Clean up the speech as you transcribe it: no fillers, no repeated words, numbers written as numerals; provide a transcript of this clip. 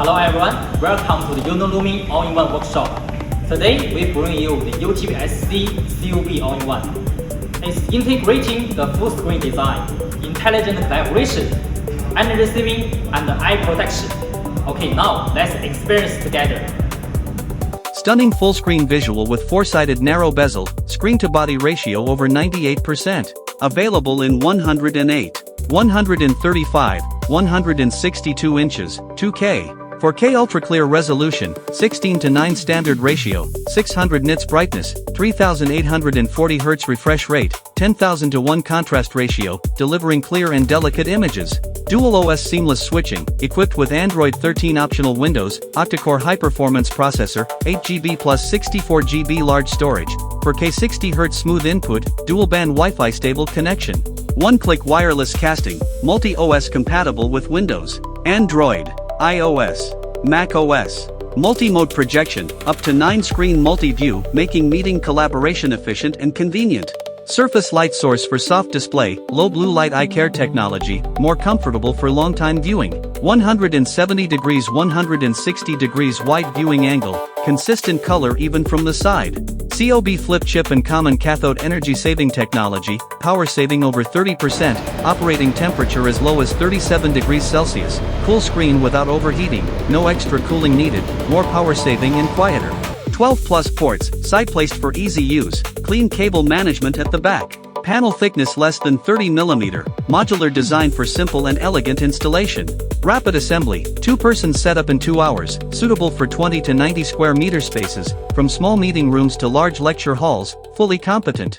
Hello everyone, welcome to the Unilumin all-in-one workshop. Today we bring you the UTV SC COB all-in-one. It's integrating the full screen design, intelligent vibration, and receiving and eye protection. Okay, now let's experience together. Stunning full screen visual with 4-sided narrow bezel, screen to body ratio over 98%. Available in 108, 135, 162 inches, 2K. 4K ultra clear resolution, 16:9 standard ratio, 600 nits brightness, 3840 Hz refresh rate, 10,000:1 contrast ratio, delivering clear and delicate images. Dual OS seamless switching, equipped with Android 13 optional Windows, octa-core high-performance processor, 8GB plus 64GB large storage, 4K 60Hz smooth input, dual-band Wi-Fi stable connection. One-click wireless casting, multi-OS compatible with Windows, Android, iOS, Mac OS. Multi-mode projection, up to 9-screen multi-view, making meeting collaboration efficient and convenient. Surface light source for soft display, low blue light eye care technology, more comfortable for long-time viewing. 170 degrees 160 degrees wide viewing angle, consistent color even from the side. COB flip chip and common cathode energy saving technology, power saving over 30%, operating temperature as low as 37 degrees Celsius, cool screen without overheating, no extra cooling needed, more power saving and quieter. 12 plus ports, side placed for easy use, clean cable management at the back. Panel thickness less than 30 mm, modular design for simple and elegant installation. Rapid assembly, 2-person setup in 2 hours, suitable for 20 to 90 square meter spaces, from small meeting rooms to large lecture halls, fully competent.